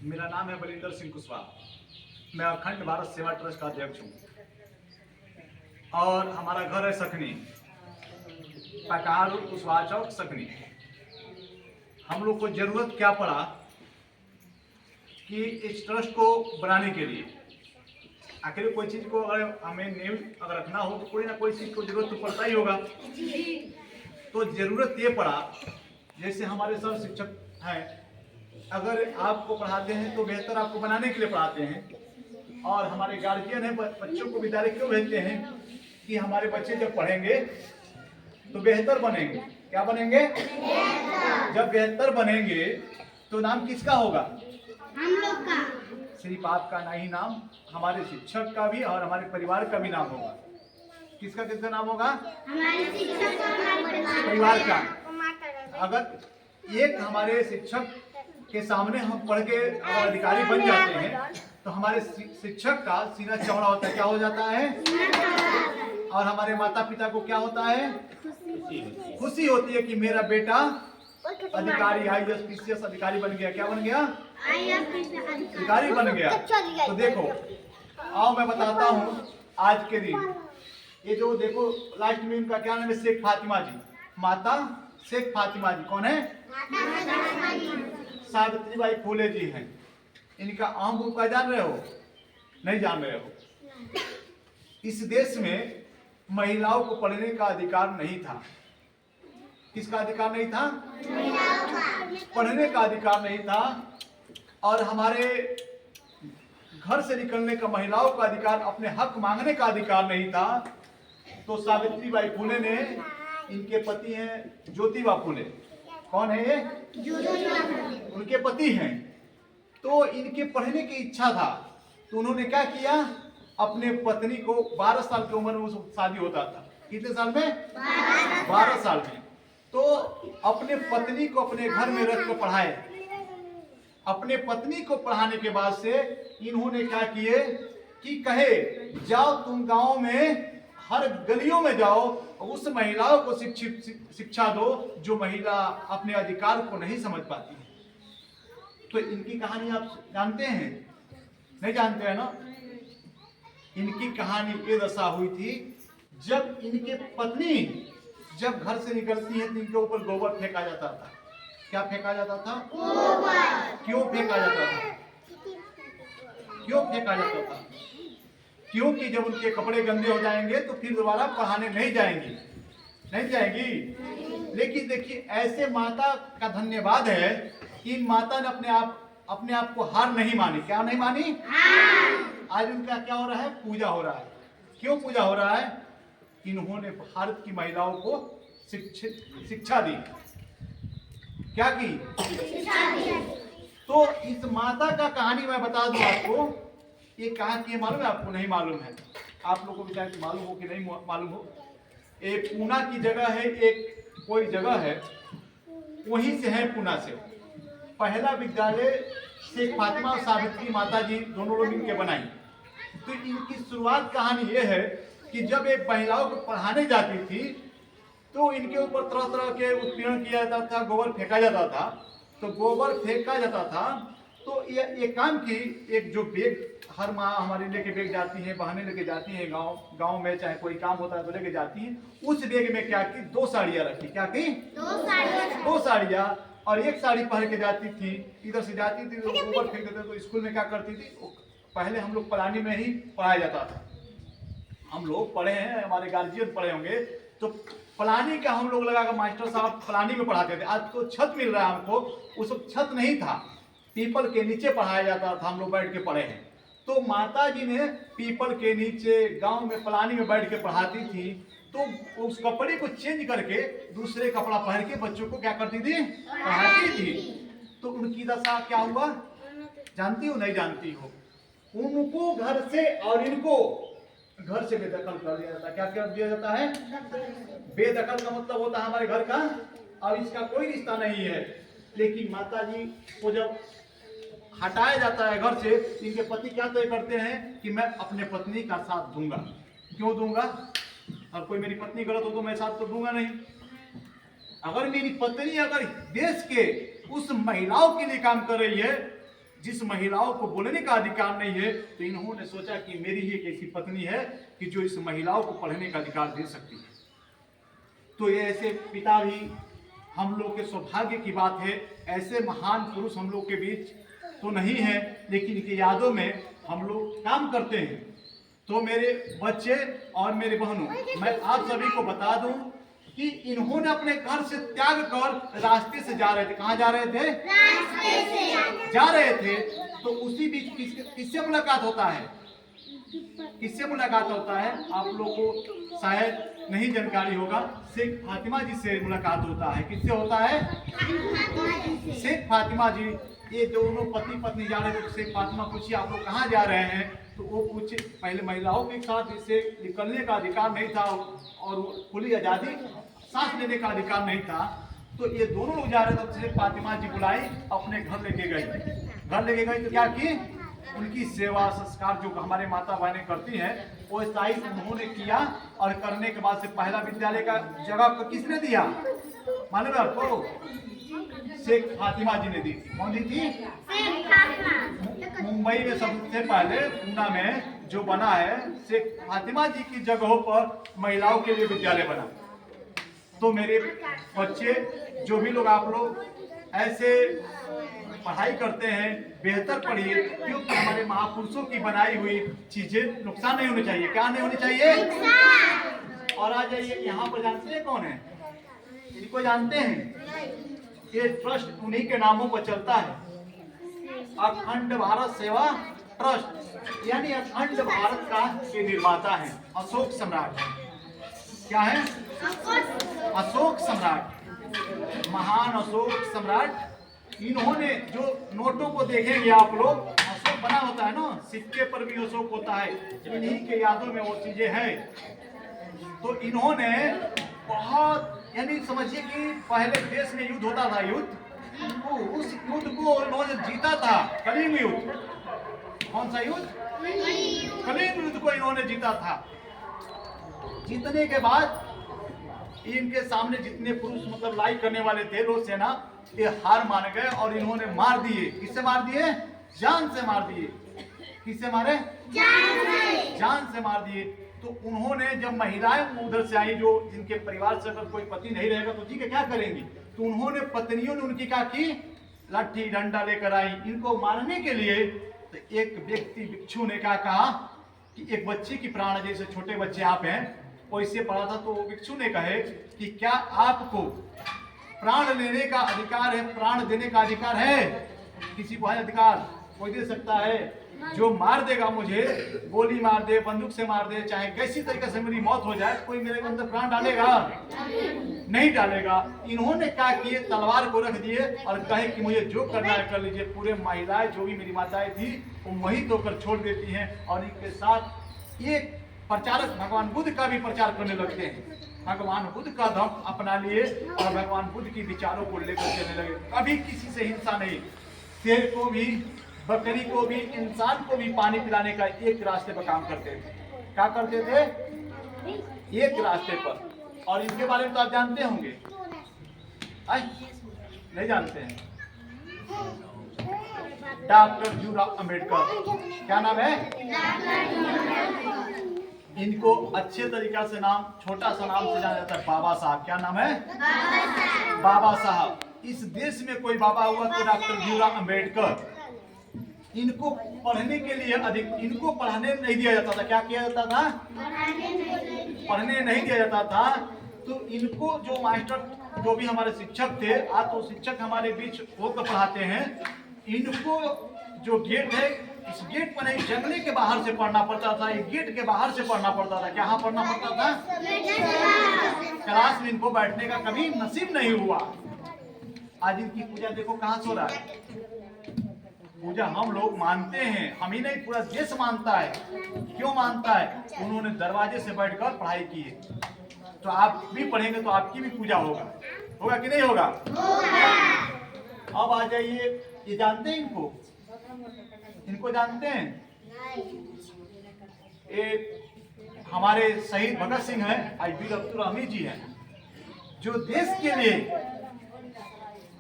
मेरा नाम है बलिंदर सिंह कुशवाहा। मैं अखंड भारत सेवा ट्रस्ट का अध्यक्ष हूँ और हमारा घर है सकनी, पकाहार कुशवाहा चौक सकनी। हम लोग को जरूरत क्या पड़ा कि इस ट्रस्ट को बनाने के लिए, आखिर कोई चीज को अगर हमें नेम अगर रखना हो तो कोई ना कोई चीज को जरूरत तो पड़ता ही होगा। तो जरूरत ये पड़ा, जैसे हमारे सर शिक्षक हैं, अगर आपको पढ़ाते हैं तो बेहतर आपको बनाने के लिए पढ़ाते हैं। और हमारे गार्जियन हैं, बच्चों को विद्यालय क्यों भेजते हैं कि हमारे बच्चे जब पढ़ेंगे तो बेहतर बनेंगे। क्या बनेंगे? जब बेहतर बनेंगे तो नाम किसका होगा? हम लोग का। सिर्फ आपका नहीं नाम, हमारे शिक्षक का भी और हमारे परिवार का भी नाम होगा। किसका किसका नाम होगा? हमारे शिक्षक और परिवार का। अगर एक हमारे शिक्षक के सामने हम पढ़ के अगर अधिकारी बन जाते हैं तो हमारे शिक्षक का सीना चौड़ा होता है। क्या हो जाता है? और हमारे माता पिता को क्या होता है? खुशी होती है कि मेरा बेटा अधिकारी, IAS PCS अधिकारी बन गया। क्या बन गया? अधिकारी बन गया। तो देखो, आओ मैं बताता हूँ आज के दिन ये जो देखो लास्ट में इनका क्या नाम है? शेख फातिमा जी, माता शेख फातिमा जी। कौन है? सावित्रीबाई फूले जी हैं। इनका अहम भूमिका जान रहे हो? नहीं जान रहे हो? इस देश में महिलाओं को पढ़ने का अधिकार नहीं था। किसका अधिकार नहीं था? पढ़ने का अधिकार नहीं था। और हमारे घर से निकलने का, महिलाओं का अधिकार, अपने हक मांगने का अधिकार नहीं था। तो सावित्रीबाई फूले ने, इनके पति हैं ज्योतिबा फूले। कौन है ये? उनके पति हैं। तो इनके पढ़ने की इच्छा था तो उन्होंने क्या किया, अपने पत्नी को 12 साल की उम्र में शादी होता था। कितने साल में? 12 साल में। तो अपने पत्नी को अपने घर में रख कर पढ़ाए। अपने पत्नी को पढ़ाने के बाद से इन्होंने क्या किए कि कहे जाओ तुम गांव में हर गलियों में जाओ, उस महिलाओं को शिक्षा दो जो महिला अपने अधिकार को नहीं समझ पाती है। तो इनकी कहानी आप जानते हैं? नहीं जानते हैं ना? इनकी कहानी ये दशा हुई थी, जब इनके पत्नी जब घर से निकलती है तो इनके ऊपर गोबर फेंका जाता था। क्या फेंका जाता था? गोबर। क्यों फेंका जाता था? क्यों फेंका जाता था? क्योंकि जब उनके कपड़े गंदे हो जाएंगे तो फिर दोबारा पढ़ाने नहीं जाएंगी। नहीं जाएंगी। लेकिन देखिए, ऐसे माता का धन्यवाद है कि माता ने अपने आप को हार नहीं मानी। क्या नहीं मानी? आज उनका क्या हो रहा है? पूजा हो रहा है। क्यों पूजा हो रहा है? इन्होंने भारत की महिलाओं को शिक्षा दी। क्या की? तो इस माता का कहानी मैं बता दूं आपको। ये कहाँ की है मालूम है आपको? नहीं मालूम है? आप लोगों को भी शायद मालूम हो कि नहीं मालूम हो। एक पूना की जगह है, एक कोई जगह है, वहीं से है, पूना से। पहला विद्यालय शेख फातिमा और सावित्री माता जी दोनों लोग मिलकर बनाई। तो इनकी शुरुआत कहानी ये है कि जब एक महिलाओं को पढ़ाने जाती थी तो इनके ऊपर तरह तरह के उत्पीड़न किया जाता था, गोबर फेंका जाता था। तो गोबर फेंका जाता था तो ये काम की, एक जो बेग हर माँ हमारी लेके बेग जाती है, बहनें लेके जाती हैं गांव में, चाहे कोई काम होता है तो लेके जाती हैं। उस बेग में क्या की? 2 साड़ियाँ रखी। क्या की? 2 साड़ियाँ। और एक साड़ी पहन के जाती थी, इधर से जाती थी तो गोबर फेंक देते। तो स्कूल में क्या करती थी, पहले हम लोग पलानी में ही पढ़ाया जाता था। हम लोग पढ़े हैं, हमारे गार्जियन पढ़े होंगे, तो पलानी का हम लोग लगा कर मास्टर साहब पलानी में पढ़ाते थे। आज तो छत मिल रहा है हमको, उस वक्त छत नहीं था, पीपल के नीचे पढ़ाया जाता था। हम लोग बैठ के पढ़े हैं। तो माता जी ने पीपल के नीचे गांव में पलानी में बैठ के पढ़ाती थी। तो उस कपड़े को चेंज करके दूसरे कपड़ा पहन के बच्चों को क्या करती थी? पढ़ाती थी। तो उनकी दशा क्या हुआ जानती हो? नहीं जानती हो? उनको घर से और इनको घर से बेदखल कर दिया जाता है। क्या कर दिया जाता है? बेदखल का मतलब होता है हमारे घर का और इसका कोई रिश्ता नहीं है। लेकिन माता जी को जब हटाया जाता है घर से, इनके पति क्या तय करते हैं कि मैं अपने पत्नी का साथ दूंगा। क्यों दूंगा? और कोई मेरी पत्नी गलत हो तो मैं साथ तो दूंगा नहीं। अगर मेरी पत्नी अगर देश के उस महिलाओं के लिए काम कर रही है जिस महिलाओं को बोलने का अधिकार नहीं है, तो इन्होंने सोचा कि मेरी ही एक ऐसी पत्नी है कि जो इस महिलाओं को पढ़ने का अधिकार दे सकती है। तो ये ऐसे पिता भी हम लोग के सौभाग्य की बात है। ऐसे महान पुरुष हम लोग के बीच तो नहीं है, लेकिन इनकी यादों में हम लोग काम करते हैं। तो मेरे बच्चे और मेरे बहनों, मैं आप सभी को बता दूं कि इन्होंने अपने घर से त्याग कर रास्ते से जा रहे थे। कहाँ जा रहे थे? रास्ते से जा रहे थे। तो उसी बीच किससे मुलाकात होता है? किससे मुलाकात होता है? आप लोग को शायद नहीं जानकारी होगा। शेख फातिमा जी से मुलाकात होता है। किससे होता है? शेख फातिमा जी। ये दोनों पति पत्नी जा रहे थे। शेख फातिमा पूछिए आप लोग कहाँ जा रहे हैं? तो वो पूछे, पहले महिलाओं के साथ इससे निकलने का अधिकार नहीं था और खुली आज़ादी सांस लेने का अधिकार नहीं था। तो ये दोनों लोग जा रहे थे। तो शेख फातिमा जी बुलाई, अपने घर लेके गई। घर लेके गई तो क्या की? उनकी सेवा संस्कार जो हमारे माता बहनें करती हैं वो स्थायी उन्होंने किया। और करने के बाद से पहला विद्यालय का जगह किसने दिया मालूम है आपको? शेख फातिमा जी ने दी। कौन दी थी? मुंबई में सबसे पहले पूना में जो बना है, शेख फातिमा जी की जगहों पर महिलाओं के लिए विद्यालय बना। तो मेरे बच्चे, जो भी लोग आप लोग ऐसे पढ़ाई करते हैं, बेहतर पढ़िए, क्योंकि हमारे महापुरुषों की बनाई हुई चीजें नुकसान नहीं होनी चाहिए। क्या नहीं होनी चाहिए? और आ जाइए यहाँ पर, जानते हैं कौन है? इनको जानते हैं? ये ट्रस्ट उन्हीं के नामों पर चलता है, अखंड भारत सेवा ट्रस्ट, यानी अखंड भारत का ये निर्माता है अशोक सम्राट। क्या है? अशोक सम्राट, महान अशोक सम्राट। इन्होंने जो नोटों को देखेंगे आप लोग, अशोक बना होता है ना, सिक्के पर भी अशोक होता है। इन्हीं के यादों में वो चीजें हैं। तो इन्होंने बहुत, यानी समझिए कि पहले देश में युद्ध होता था, युद्ध, उस युद्ध को इन्होंने जीता था। कलिंग युद्ध। कौन सा युद्ध? कलिंग युद्ध को इन्होंने जीता था। जीतने के बाद इनके सामने जितने पुरुष मतलब लड़ाई करने वाले थे, रोज सेना, ये हार मान गए और इन्होंने मार दिए। किससे मार दिए? जान से मार दिए। किससे मारे? जान से मार दिए। तो उन्होंने, जब महिलाएं उधर से आई, जो जिनके परिवार से अगर कोई पति नहीं रहेगा तो ठीक है, क्या करेंगी? तो उन्होंने, पत्नियों ने उनकी क्या की? लाठी डंडा लेकर आई इनको मारने के लिए। तो एक व्यक्ति भिक्षु ने क्या कहा कि एक बच्चे की प्राण, जैसे छोटे बच्चे आप हैं वैसे पढ़ा था, तो भिक्षु ने कहे कि क्या आपको प्राण लेने का अधिकार है, प्राण देने का अधिकार है? किसी को है अधिकार? कोई दे सकता है? जो मार देगा मुझे, गोली मार दे, बंदूक से मार दे, चाहे कैसी तरीके से मेरी मौत हो जाए, कोई मेरे अंदर प्राण डालेगा? नहीं डालेगा। इन्होंने क्या किए? तलवार को रख दिए और कहे कि मुझे जो करना है कर लीजिए। पूरे महिलाएं, जो भी मेरी माताएं थी, वो मोहित होकर छोड़ देती हैं और इनके साथ ये प्रचारक भगवान बुद्ध का भी प्रचार करने लगते हैं। भगवान बुद्ध का धर्म अपना लिए और भगवान बुद्ध की विचारों को लेकर चलने लगे। कभी किसी से हिंसा नहीं। शेर को भी, बकरी को भी, इंसान को भी पानी पिलाने का एक रास्ते पर काम करते थे। क्या करते थे? एक रास्ते पर। और इनके बारे में तो आप जानते होंगे, नहीं जानते हैं? डॉक्टर भीमराव अंबेडकर। क्या नाम है? इनको अच्छे तरीका से नाम, छोटा सा नाम से जाना जाता है, बाबा साहब। क्या नाम है? बाबा साहब। इस देश में कोई बाबा हुआ तो डॉक्टर भीमराव अंबेडकर। इनको पढ़ने के लिए इनको पढ़ाने नहीं दिया जाता था। क्या किया जाता था? पढ़ने नहीं दिया जाता था। तो इनको जो मास्टर, जो भी हमारे शिक्षक थे, आज तो शिक्षक हमारे बीच होकर पढ़ाते हैं, इनको जो गेट है, इस गेट पर नहीं, जंगले के बाहर से पढ़ना पड़ता था। ये गेट के बाहर से पढ़ना पड़ता था। क्या पढ़ना पड़ता था? क्लास में इनको बैठने का कभी नसीब नहीं हुआ। आज इनकी पूजा देखो कहाँ से हो रहा है। पूजा हम लोग मानते हैं, हम ही नहीं, पूरा देश मानता है। क्यों मानता है? उन्होंने दरवाजे से बैठकर पढ़ाई की है। तो आप भी पढ़ेंगे तो आपकी भी पूजा होगा। होगा कि नहीं होगा? अब आ जाइए, ये जानते हैं इनको? इनको जानते हैं? एक हमारे शहीद भगत सिंह हैं, आज वीर अब्दुल हमीद जी हैं, जो देश के लिए,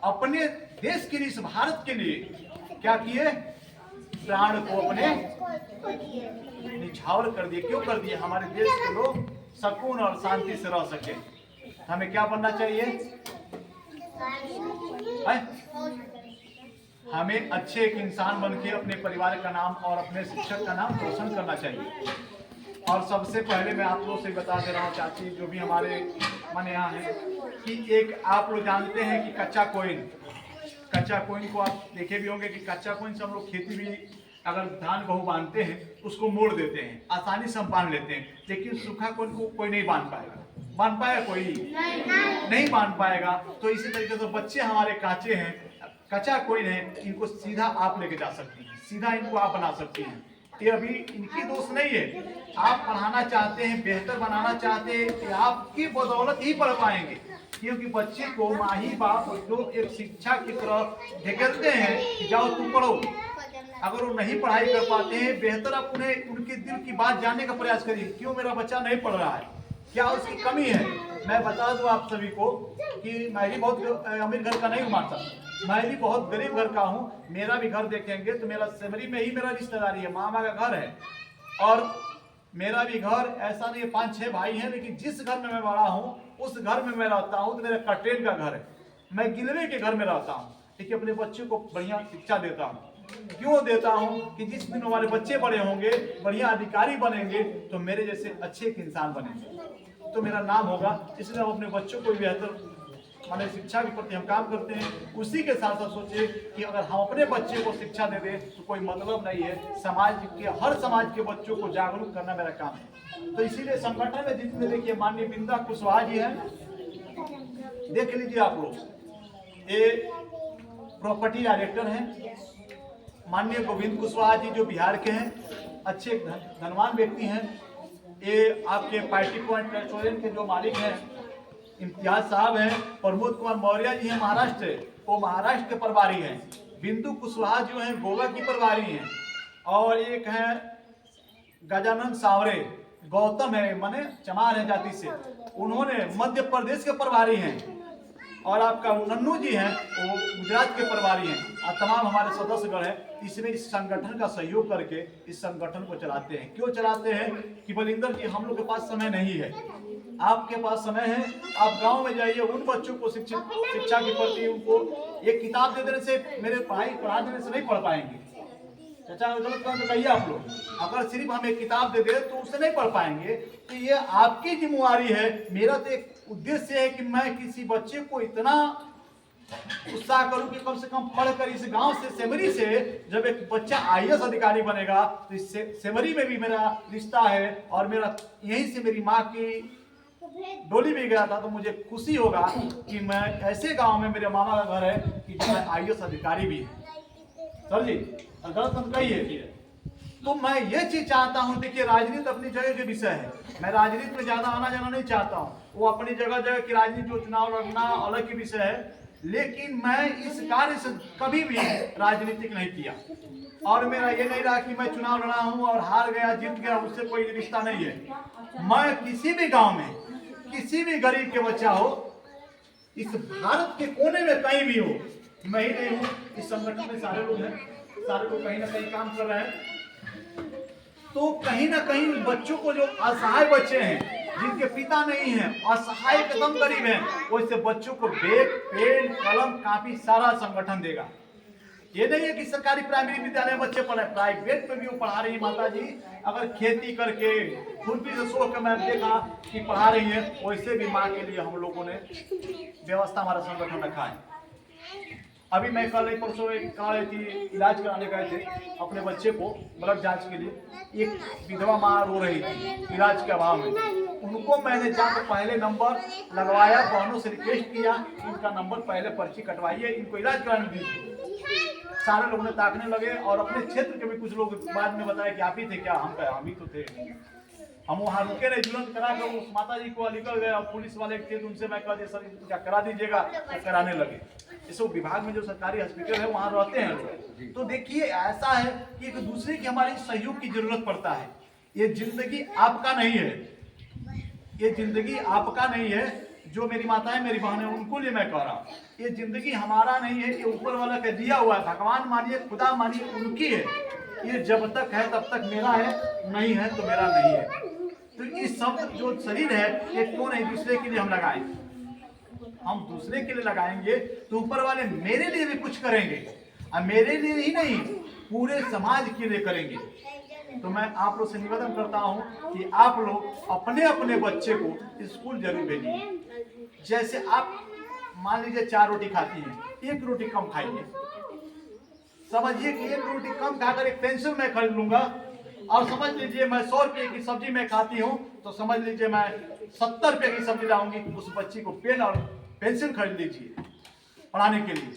अपने देश के लिए, इस भारत के लिए क्या किए? प्राण को अपने निछावर कर दिए। क्यों कर दिए? हमारे देश के लोग सुकून और शांति से रह सके। हमें क्या बनना चाहिए? हमें अच्छे एक इंसान बन के अपने परिवार का नाम और अपने शिक्षक का नाम रोशन करना चाहिए। और सबसे पहले मैं आप लोग से बता दे रहा हूँ चाची, जो भी हमारे मन यहाँ है, कि एक आप लोग जानते हैं कि कच्चा कोइन को आप देखे भी होंगे कि कच्चा कोइन से हम लोग खेती भी अगर धान गेहूँ बांधते हैं तो उसको मोड़ देते हैं, आसानी से हम बांध लेते हैं। लेकिन सूखा कोइन को कोई नहीं बांध पाएगा। बांध पाएगा कोई? नहीं बांध पाएगा। तो इसी तरीके से बच्चे हमारे काचे हैं, कच्चा कोइन है, इनको सीधा आप लेके जा सकती हैं, सीधा इनको आप बना सकती हैं। ये अभी इनकी दोस्त नहीं है। आप पढ़ाना चाहते हैं, बेहतर बनाना चाहते हैं, कि आपकी बदौलत ही पढ़ पाएंगे। क्योंकि बच्चे को माही बाप जो एक शिक्षा की तरफ ढकेलते हैं कि जाओ तुम पढ़ो, अगर वो नहीं पढ़ाई कर पाते हैं, बेहतर आप उन्हें उनके दिल की बात जानने का प्रयास करिए। क्यों मेरा बच्चा नहीं पढ़ रहा है, क्या उसकी कमी है? मैं बता दूं आप सभी को कि मैं भी बहुत अमीर घर का नहीं हूँ माता, मैं भी बहुत गरीब घर का हूँ। मेरा भी घर देखेंगे तो मेरा सेमरी में ही मेरा रिश्तेदारी है, मामा का घर है। और मेरा भी घर ऐसा नहीं है, 5-6 भाई हैं, लेकिन जिस घर में मैं बड़ा हूँ उस घर में मैं रहता हूँ तो मेरा कटेल का घर है। मैं गिलवे के घर में रहता हूँ, लेकिन अपने बच्चे को बढ़िया शिक्षा देता हूँ। क्यों देता हूँ? कि जिस दिन हमारे बच्चे बड़े होंगे, बढ़िया अधिकारी बनेंगे, तो मेरे जैसे अच्छे एक इंसान बनेंगे, तो मेरा नाम होगा। इसलिए हम अपने बच्चों को बेहतर माने शिक्षा के प्रति हम काम करते हैं। उसी के साथ साथ सोचे कि अगर हम अपने बच्चे को शिक्षा दे दें तो कोई मतलब नहीं है। समाज के हर समाज के बच्चों को जागरूक करना मेरा काम है। तो इसीलिए संगठन में जितने देखिए माननीय बिंदा कुशवाहा जी हैं, देख लीजिए आप लोग, ये प्रॉपर्टी डायरेक्टर हैं। माननीय गोविंद कुशवाहा जी जो बिहार के हैं, अच्छे धनवान व्यक्ति हैं। ये आपके पार्टी पॉइंट रेस्टोरेंट के जो मालिक हैं इम्तियाज साहब हैं। प्रमोद कुमार मौर्य जी हैं महाराष्ट्र, वो महाराष्ट्र के प्रभारी हैं। बिंदु कुशवाहा जो हैं गोवा की प्रभारी हैं। और एक हैं गजानन सावरे, गौतम है माने चमार है जाति से, उन्होंने मध्य प्रदेश के प्रभारी हैं। और आपका नन्नू जी हैं, वो गुजरात के प्रभारी हैं। और तमाम हमारे सदस्यगण हैं। इसमें इस संगठन का सहयोग करके इस संगठन को चलाते हैं। क्यों चलाते हैं? कि बलिंदर जी, हम लोग के पास समय नहीं है, आपके पास समय है। आप गांव में जाइए, उन बच्चों को शिक्षा के प्रति उनको एक किताब दे देने से, मेरे पढ़ा देने से नहीं पढ़ पाएंगे। चाचा गलत काम तो कहिए आप लोग, अगर सिर्फ हम एक किताब दे दे तो उससे नहीं पढ़ पाएंगे। तो ये आपकी जिम्मेवारी है। मेरा तो एक उद्देश्य है कि मैं किसी बच्चे को इतना उत्साह करूं कि कम से कम पढ़कर इस गांव से, सेमरी से, जब एक बच्चा IAS अधिकारी बनेगा तो इस सेमरी में भी मेरा रिश्ता है। और मेरा यहीं से मेरी माँ की डोली भी गया था, तो मुझे खुशी होगा कि मैं ऐसे गांव में, मेरे मामा का घर है कि मैं IAS अधिकारी भी है। सर जी गलत मत कहिए। तो मैं ये चीज चाहता हूँ, देखिए राजनीति अपनी जगह के विषय है, मैं राजनीति में ज्यादा आना जाना नहीं चाहता हूँ। वो अपनी जगह जगह की राजनीति, जो चुनाव लड़ना अलग की विषय है। लेकिन मैं इस कार्य से कभी भी राजनीतिक नहीं किया। और मेरा ये नहीं रहा कि मैं चुनाव लड़ा हूँ और हार गया, जीत गया, उससे कोई रिश्ता नहीं है। मैं किसी भी गांव में, किसी भी गरीब के बच्चा हो, इस भारत के कोने में कहीं भी हो, मैं ही नहीं हूँ, इस संगठन में सारे लोग हैं, सारे लोग कहीं ना कहीं काम कर रहे हैं। तो कहीं ना कहीं बच्चों को, जो असहाय बच्चे हैं, जिनके पिता नहीं हैं, असहाय एकदम गरीब हैं, वैसे बच्चों को बैग, पेन, कलम, कापी सारा संगठन देगा। ये नहीं है कि सरकारी प्राइमरी विद्यालय में बच्चे पढ़े, प्राइवेट में भी वो पढ़ा रही है माता जी। अगर खेती करके खुरपी से सोच कर मैं देखा कि पढ़ा रही है, वैसे भी माँ के लिए हम लोगों ने व्यवस्था, हमारा संगठन रखा है। अभी मैं कल एक परसों इलाज कराने गए थे अपने बच्चे को, ब्लड जांच के लिए। एक विधवा माँ रो रही थी इलाज के अभाव में। उनको मैंने जाकर पहले नंबर लगवाया, बहनों से रिक्वेस्ट किया, इनका नंबर पहले पर्ची कटवाइए, इनको इलाज कराने दीजिए। सारे लोग ने ताकने लगे। और अपने क्षेत्र के भी कुछ लोग बाद में बताया कि आप ही थे क्या? हम ही तो थे। हम वहाँ रुके नहीं, जुलूस करा कर उस माता जी को निकल गए। और पुलिस वाले थे, तो उनसे मैं कह दिया सर क्या करा दीजिएगा, तो कराने लगे। इस विभाग में जो सरकारी हॉस्पिटल है वहाँ रहते हैं लोग। तो देखिए ऐसा है कि एक दूसरे की हमारी सहयोग की जरूरत पड़ता है। ये जिंदगी आपका नहीं है, ये जिंदगी आपका नहीं है। जो मेरी माता है, मेरी बहन है, उनको लिए मैं कह रहा हूँ, ये जिंदगी हमारा नहीं है, ये ऊपर वाला का दिया हुआ है। भगवान मानिए, खुदा मानिए, उनकी है। ये जब तक है तब तक मेरा है, नहीं है तो मेरा नहीं है। तो ये सब जो शरीर है ये क्यों नहीं दूसरे के लिए हम लगाएं? हम दूसरे के लिए लगाएंगे तो ऊपर वाले मेरे लिए भी कुछ करेंगे, और मेरे लिए ही नहीं पूरे समाज के लिए करेंगे। तो मैं आप लोग से निवेदन करता हूं कि आप लोग अपने अपने बच्चे को स्कूल जरूर भेजिए। जैसे आप मान लीजिए 4 रोटी खाती हैं, 1 रोटी कम खाइए। समझिए कि 1 रोटी कम खाकर एक पेंसिल मैं खरीद लूंगा, और समझ लीजिए मैं 100 रुपये की सब्जी मैं खाती हूँ, तो समझ लीजिए मैं 70 रुपये की सब्जी लाऊंगी। उस बच्ची को पेन और पेंसिल खरीद लीजिए पढ़ाने के लिए।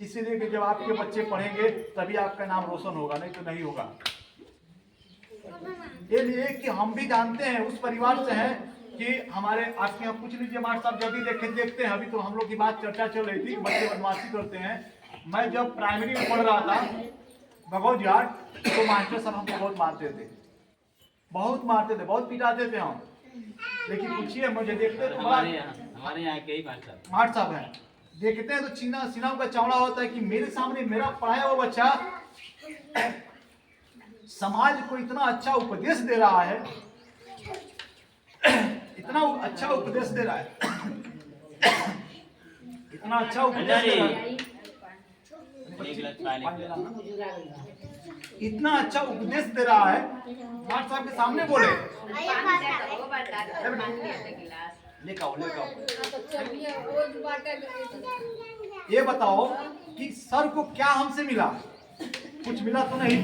इसीलिए कि जब आपके बच्चे पढ़ेंगे तभी आपका नाम रोशन होगा, नहीं तो नहीं होगा। ये लिए कि हम भी जानते हैं, उस परिवार से हैं कि हमारे आपके यहाँ पूछ लीजिए मास्टर साहब, जब भी देखते हैं, अभी तो हम लोग की बात चर्चा चल रही थी, बच्चे बदमाशी करते हैं। मैं जब प्राइमरी में पढ़ रहा था भगवत घाट, तो मास्टर साहब हमको बहुत मारते थे, बहुत पिटाते थे हम। लेकिन पूछिए मुझे, देखते तो हमारे यहाँ के ही मास्टर साहब हैं, देखते हैं तो सीना का चौड़ा होता है कि मेरे सामने मेरा पढ़ाया हुआ बच्चा समाज को इतना अच्छा उपदेश दे रहा है, इतना अच्छा उपदेश दे रहा है, इतना अच्छा उपदेश दे रहा है, इतना अच्छा उपदेश दे रहा है। मास्टर साहब के सामने बोले लेकर ये बताओ कि सर को क्या हमसे मिला? कुछ मिला तो नहीं?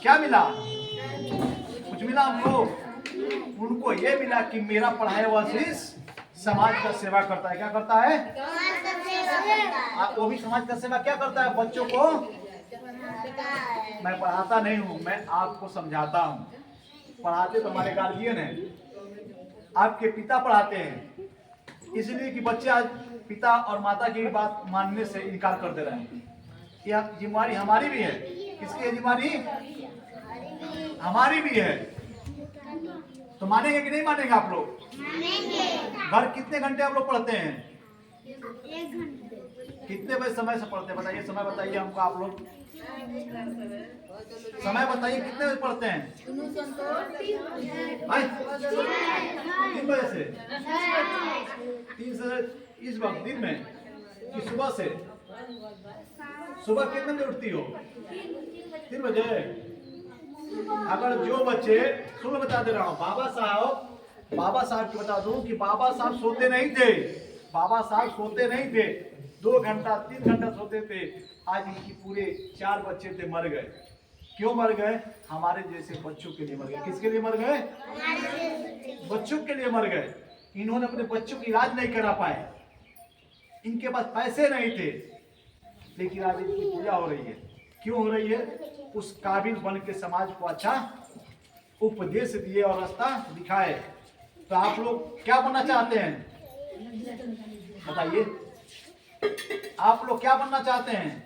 क्या मिला? कुछ मिला हमको? उनको ये मिला कि मेरा पढ़ाया हुआ शिष्य समाज का सेवा करता है। क्या करता है? वो भी समाज का सेवा क्या करता है? बच्चों को मैं पढ़ाता नहीं हूँ, मैं आपको समझाता हूँ। पढ़ाते तो हमारे गार्जियन हैं, आपके पिता पढ़ाते हैं, इसलिए कि बच्चे आज पिता और माता की बात मानने से इनकार कर दे रहे हैं। यह जिम्मेवारी हमारी भी है। किसकी है जिम्मेवारी? हमारी भी है। तो मानेंगे कि नहीं मानेंगे आप लोग? घर कितने घंटे आप लोग पढ़ते हैं? 1 घंटे। कितने बजे समय से पढ़ते हैं? बताइए, समय बताइए हमको। आप लोग समय बताइए, कितने बजे पढ़ते हैं? 3 बजे से? 3 से इस वक्त दिन में कि सुबह से? सुबह कितने बजे उठती हो? 3 बजे। अगर जो बच्चे, सुनो बता दे रहा हूँ, बाबा साहब की बता दूं कि बाबा साहब सोते नहीं थे। बाबा साहब सोते नहीं थे, 2 घंटा 3 घंटा सोते थे। आज इनकी पूरे 4 बच्चे थे, मर गए। क्यों मर गए? हमारे जैसे बच्चों के लिए मर गए। किसके लिए मर गए? बच्चों के लिए मर गए। इन्होंने अपने बच्चों की इलाज नहीं करा पाए, इनके पास पैसे नहीं थे, लेकिन आज इनकी पूजा हो रही है। क्यों हो रही है? उस काबिल बन के समाज को अच्छा उपदेश दिए और रास्ता दिखाए। तो आप लोग क्या बनना चाहते हैं? बताइए, आप लोग क्या बनना चाहते हैं?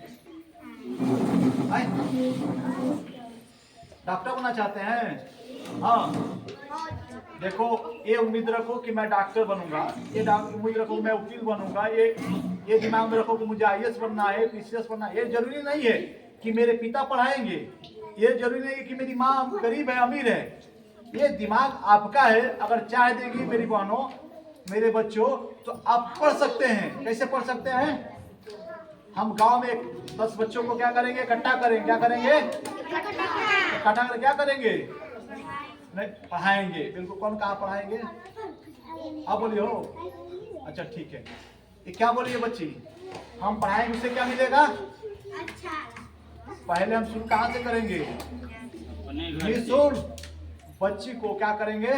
डॉक्टर बनना चाहते हैं? हाँ, देखो, ये उम्मीद रखो कि मैं डॉक्टर बनूंगा, ये उम्मीद रखो मैं वकील बनूंगा, ये दिमाग में रखो कि मुझे IAS बनना है, PCS बनना है। ये जरूरी नहीं है कि मेरे पिता पढ़ाएंगे, ये जरूरी नहीं है कि मेरी माँ गरीब है अमीर है। ये दिमाग आपका है। अगर चाह देगी मेरी बहनों, मेरे बच्चों, तो आप पढ़ सकते हैं। कैसे पढ़ सकते हैं? हम गांव में 10 बच्चों को क्या करेंगे? इकट्ठा करेंगे। क्या करेंगे? इकट्ठा कर क्या करेंगे? नहीं, पढ़ाएंगे। बिल्कुल। कौन कहाँ पढ़ाएंगे? आप बोलिए हो। अच्छा, ठीक है। ये क्या बोली है बच्ची? हम पढ़ाएंगे, उससे क्या मिलेगा? पहले हम शुरू कहाँ से करेंगे? निःशुल्क। बच्ची को क्या करेंगे?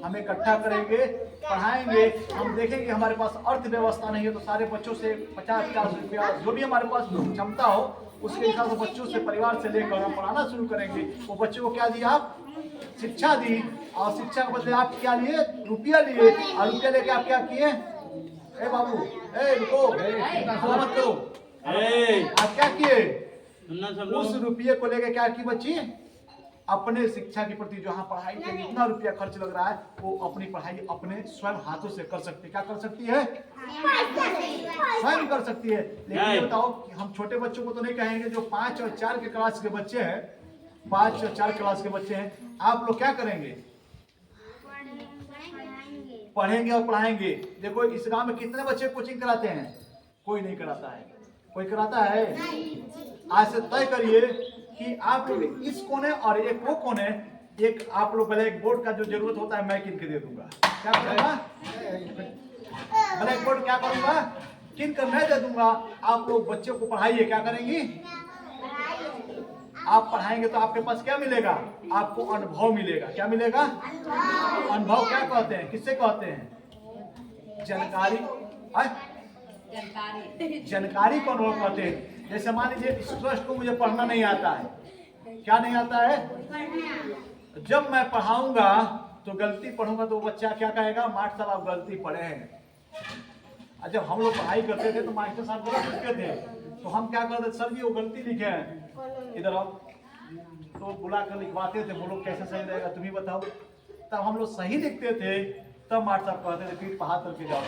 हम इकट्ठा करेंगे, पढ़ाएंगे। हम देखेंगे हमारे पास अर्थव्यवस्था नहीं है तो सारे बच्चों से 50-50 रुपया, जो भी हमारे पास क्षमता हो उसके हिसाब से बच्चों से, परिवार से लेकर हम पढ़ाना शुरू करेंगे। वो बच्चों को क्या दिया? आप शिक्षा दी, और शिक्षा के बदले आप क्या लिए? रुपया लिए। और रुपया लेके आप क्या किए? ए बाबू, ए रुको, मत करो। आप क्या किए? उस रुपये को लेके क्या की बच्ची? अपने शिक्षा के प्रति जहाँ पढ़ाई के लिए इतना रुपया खर्च लग रहा है, वो अपनी पढ़ाई अपने स्वयं हाथों से कर सकती है। क्या कर सकती है? स्वयं कर सकती है। लेकिन ये बताओ कि हम छोटे बच्चों को तो नहीं कहेंगे, जो 5 और 4 के क्लास के बच्चे हैं, 5 और 4 क्लास के बच्चे हैं, आप लोग क्या करेंगे? पढ़ेंगे और पढ़ाएंगे। देखो इस गांव में कितने बच्चे कोचिंग कराते हैं? कोई नहीं कराता है। कोई कराता है? आज से तय करिए कि आप लोग इस कोने और एक वो कोने, एक आप लोग ब्लैक बोर्ड का जो जरूरत होता है मैं किन के दे दूंगा। क्या करूंगा? ब्लैक बोर्ड क्या करूंगा? किन कर मैं दे दूंगा। आप लोग बच्चों को पढ़ाइए। क्या करेंगी? आप पढ़ाएंगे तो आपके पास क्या मिलेगा? आपको अनुभव मिलेगा। क्या मिलेगा? अनुभव क्या कहते हैं? किससे कहते हैं? जानकारी। जानकारी को अनुभव कहते हैं। जैसे मान लीजिए इस ट्रस्ट को मुझे पढ़ना नहीं आता है। क्या नहीं आता है? जब मैं पढ़ाऊंगा तो गलती पढ़ूंगा तो बच्चा क्या कहेगा? मास्टर साहब आप गलती पढ़े हैं। जब हम लोग पढ़ाई करते थे तो मास्टर साहब गलत लिखते थे, तो हम क्या करते? सर जी वो गलती लिखे हैं, इधर आओ। तो बुला कर लिखवाते थे। बोलो कैसे सही रहेगा, तुम ही बताओ। तब हम लोग सही लिखते थे, तब मास्टर साहब कहते थे पीठ पर हाथ करके जाओ।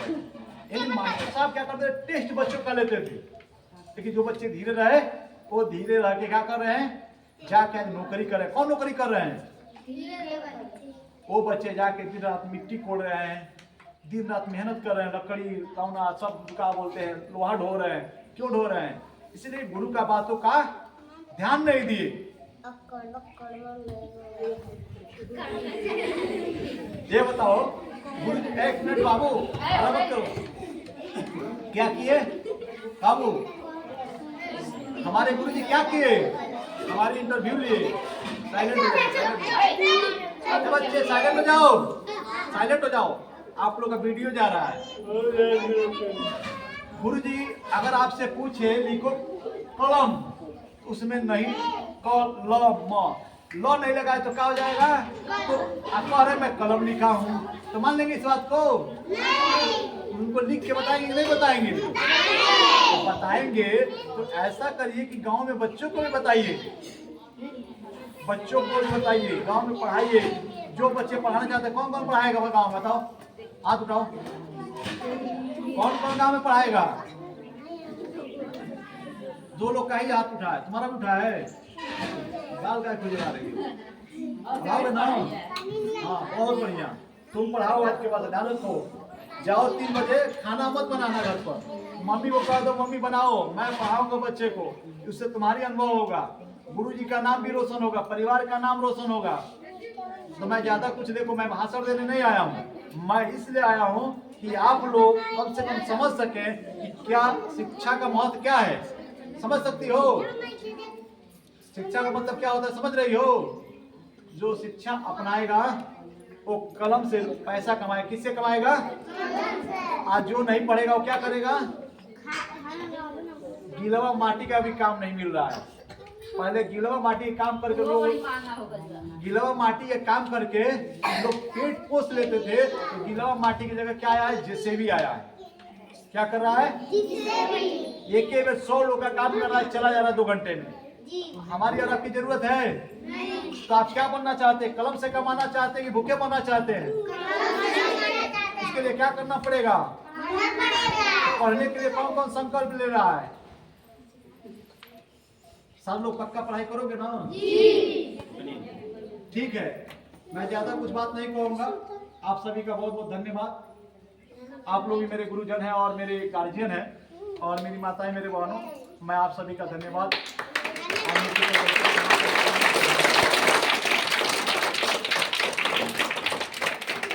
यानी मास्टर साहब क्या करते थे? टेस्ट बच्चों का लेते थे। लेकिन जो बच्चे धीरे रहे, वो धीरे रह के क्या कर रहे हैं? जाके नौकरी कर रहे हैं। कौन नौकरी कर रहे हैं? वो बच्चे जाके दिन रात मिट्टी कोड़ रहे हैं, दिन रात मेहनत कर रहे हैं, लकड़ी कौना सब क्या बोलते हैं, लोहा ढो रहे हैं। क्यों ढो रहे हैं? इसलिए गुरु का बातों का ध्यान नहीं दिए। ये बताओ गुरु, एक मिनट बाबू, मत करो। क्या किए बाबू? हमारे गुरु जी क्या किए? हमारी इंटरव्यू लिए। साइलेंट हो जाओ बच्चे, साइलेंट हो जाओ, साइलेंट हो जाओ। आप लोग का वीडियो जा रहा है। गुरु जी अगर आपसे पूछे लिखो कलम, उसमें नहीं कलम लो नहीं लगाए तो क्या हो जाएगा? तो आप कह रहे मैं कलम लिखा हूँ, तो मान लेंगे इस बात को? उनको लिख के बताएंगे नहीं बताएंगे? तो बताएंगे। तो ऐसा करिए कि गांव में बच्चों को भी बताइए, बच्चों को भी बताइए, गांव में पढ़ाइए। जो बच्चे पढ़ाना चाहते हैं, कौन कौन पढ़ाएगा गांव में? बताओ, हाथ उठाओ। कौन कौन गांव में पढ़ाएगा? 2 लोग का ही हाथ उठा है, तुम्हारा भी उठा है। गाल का खुजला रही हो, पढ़ाओगे ना? हाँ बहुत बढ़िया। तुम पढ़ाओ आज के बाद, ध्यान रखो। जाओ 3 बजे, खाना मत बनाना घर पर। मम्मी को कह दो मम्मी बनाओ, मैं पढ़ाऊंगा बच्चे को। उससे तुम्हारी अनुभव होगा, गुरुजी का नाम भी रोशन होगा, परिवार का नाम रोशन होगा। तो मैं ज्यादा कुछ देखो, मैं भाषण देने नहीं आया हूँ। मैं इसलिए आया हूँ कि आप लोग कम से कम समझ सकें कि क्या शिक्षा का महत्व क्या है। समझ सकती हो? शिक्षा का मतलब क्या होता है समझ रही हो? जो शिक्षा अपनाएगा वो कलम से पैसा कमाएगा। किससे कमाएगा? आज जो नहीं पढ़ेगा वो क्या करेगा? गीलवा माटी का भी काम नहीं मिल रहा है। पहले गीलवा माटी काम करके लोग गीलवा माटी का काम करके लोग पेट पोष लेते थे। तो गीलवा माटी की जगह क्या आया है? जेसीबी आया है। क्या कर रहा है? एक ही में 100 लोग का काम कर रहा है, चला जा रहा है 2 घंटे में। हमारी और आपकी जरूरत है? तो आप क्या बनना चाहते हैं? कलम से कमाना चाहते हैं कि भूखे बनना चाहते हैं? इसके लिए क्या करना पड़ेगा? पढ़ने के लिए कौन कौन संकल्प ले रहा है? सब लोग पक्का पढ़ाई करोगे ना? ठीक है, मैं ज्यादा कुछ बात नहीं कहूंगा। आप सभी का बहुत बहुत धन्यवाद। आप लोग भी मेरे गुरुजन हैं और मेरे गार्जियन हैं और मेरी माताएं, मेरे बहनों, मैं आप सभी का धन्यवाद